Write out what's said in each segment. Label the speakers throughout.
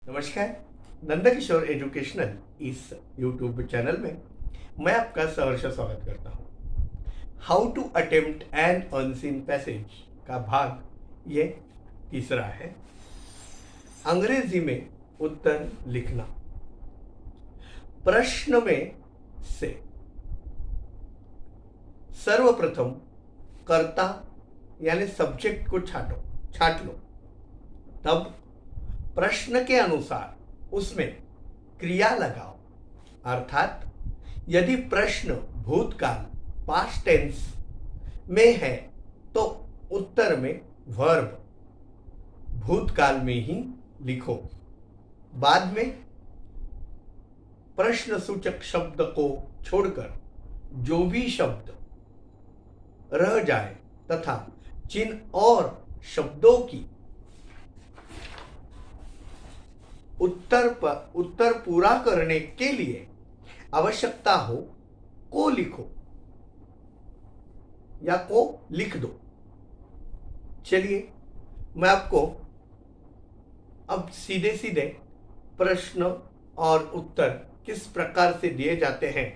Speaker 1: नमस्कार। नंदकिशोर एजुकेशनल इस YouTube channel में मैं आपका सहर्ष स्वागत करता हूँ। How to attempt an unseen passage का भाग ये तीसरा है। अंग्रेजी में उत्तर लिखना। प्रश्न में से सर्वप्रथम कर्ता यानी सब्जेक्ट को छाट लो। तब प्रश्न के अनुसार उसमें क्रिया लगाओ। अर्थात यदि प्रश्न भूतकाल पास्ट टेंस में है तो उत्तर में वर्ब भूतकाल में ही लिखो। बाद में प्रश्न सूचक शब्द को छोड़कर जो भी शब्द रह जाए तथा जिन और शब्दों की उत्तर पूरा करने के लिए आवश्यकता हो को लिखो या को लिख दो। चलिए मैं आपको अब सीधे सीधे प्रश्न और उत्तर किस प्रकार से दिए जाते हैं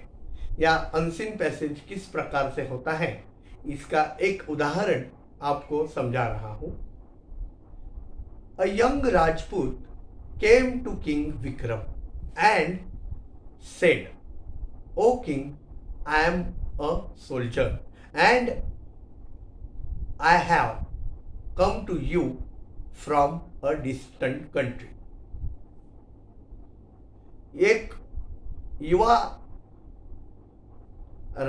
Speaker 1: या अनसीन पैसेज किस प्रकार से होता है इसका एक उदाहरण आपको समझा रहा हूं। A young Rajput came to King Vikram and said, "O king, I am a soldier and I have come to you from a distant country." एक युवा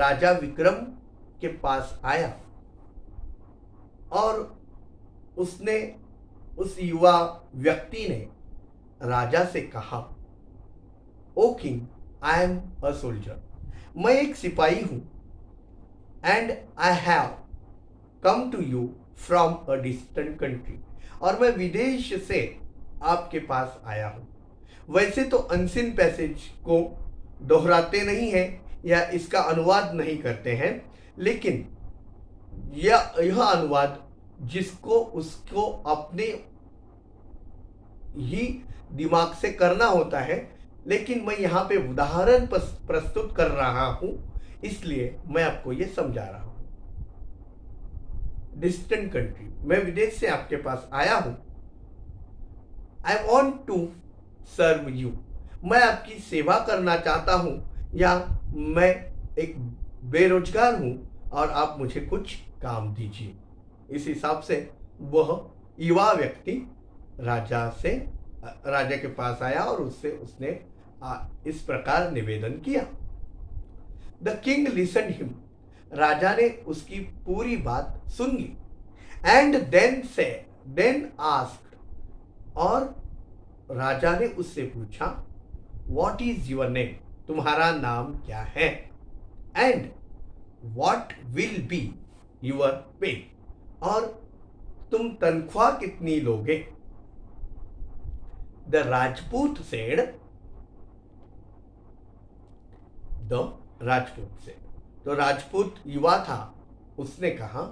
Speaker 1: राजा विक्रम के पास आया और उस युवा व्यक्ति ने राजा से कहा, O king, I am a soldier, मैं एक सिपाही हूं। And I have come to you from a distant country, और मैं विदेश से आपके पास आया हूं। वैसे तो अनसीन पैसेज को दोहराते नहीं हैं या इसका अनुवाद नहीं करते हैं, लेकिन यह अनुवाद जिसको उसको अपने ही दिमाग से करना होता है, लेकिन मैं यहाँ पे उदाहरण प्रस्तुत कर रहा हूं, इसलिए मैं आपको ये समझा रहा हूं। डिस्टेंट कंट्री, मैं विदेश से आपके पास आया हूं। I want to serve you, मैं आपकी सेवा करना चाहता हूं, या मैं एक बेरोजगार हूं और आप मुझे कुछ काम दीजिए। इस हिसाब से वह युवा व्यक्ति राजा के पास आया और उसने इस प्रकार निवेदन किया। द किंग लिसन हिम, राजा ने उसकी पूरी बात सुन ली। एंड देन आस्क्ड, और राजा ने उससे पूछा, व्हाट इज योर नेम, तुम्हारा नाम क्या है? And what will be your पे, और तुम तनख्वाह कितनी लोगे? The Rajput said, तो राजपूत युवा था, उसने कहा,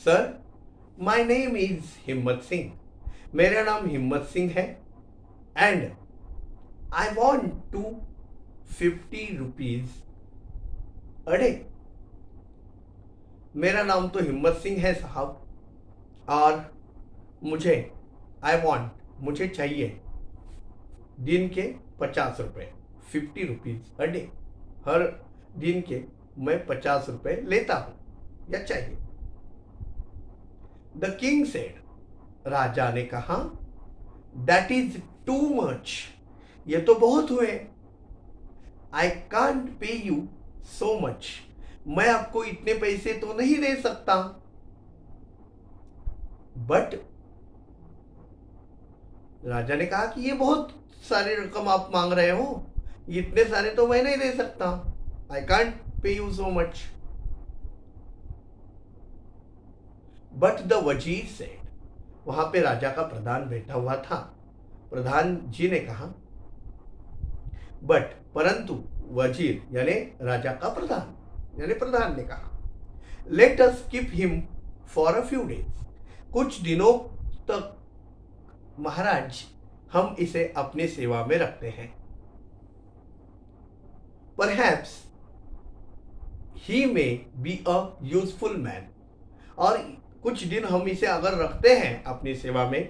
Speaker 1: सर, माई नेम इज हिम्मत सिंह, मेरा नाम हिम्मत सिंह है। And I want to 50 rupees a day, मेरा नाम तो हिम्मत सिंह है साहब, और मुझे चाहिए दिन के 50 रुपए, 50 रुपीज अ डे, हर दिन के मैं 50 रुपए लेता हूं या चाहिए। द किंग सेड, राजा ने कहा, दैट इज टू मच, ये तो बहुत हुए। I can't pay you so much, मैं आपको इतने पैसे तो नहीं दे सकता। बट राजा ने कहा कि ये बहुत सारी रकम आप मांग रहे हो, इतने सारे तो मैं नहीं दे सकता। I can't pay you so much. But the वजीर सेड, वहां पे राजा का प्रधान बैठा हुआ था। प्रधान जी ने कहा, परंतु वजीर यानी राजा का प्रधान ने कहा, let us keep him for a few days, कुछ दिनों तक महाराज हम इसे अपनी सेवा में रखते हैं। Perhaps he may be a useful man। और कुछ दिन हम इसे अगर रखते हैं अपनी सेवा में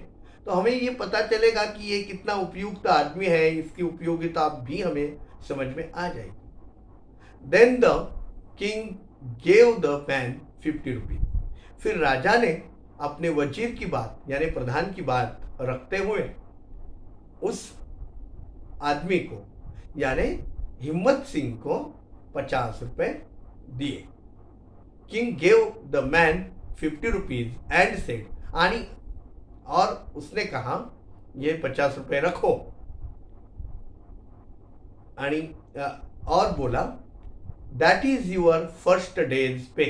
Speaker 1: तो हमें ये पता चलेगा कि ये कितना उपयुक्त आदमी है, इसकी उपयोगिता भी हमें समझ में आ जाएगी। Then the king gave the man 50 rupees। फिर राजा ने अपने वजीर की बात यानी प्रधान की बात रखते हुए उस आदमी को यानी हिम्मत सिंह को 50 रुपए दिए। King gave the man 50 rupees and said, और उसने कहा ये 50 रुपए रखो, और बोला that is your first day's pay.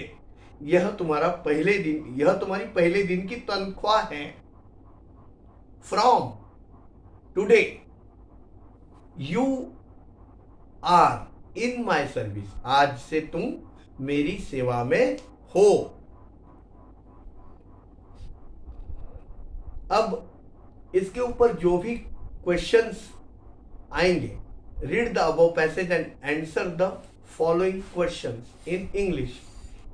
Speaker 1: यह तुम्हारी पहले दिन की तनख्वाह है। From today you are in my service. आज से तुम मेरी सेवा में हो। अब इसके ऊपर जो भी क्वेश्चंस आएंगे, read the above passage and answer the following questions in English.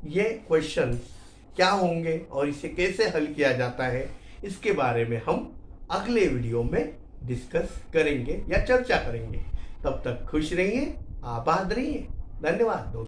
Speaker 1: ये क्वेश्चंस क्या होंगे और इसे कैसे हल किया जाता है, इसके बारे में हम अगले वीडियो में डिस्कस करेंगे या चर्चा करेंगे। तब तक खुश रहिए, आबाद रहिए। धन्यवाद दोस्तों।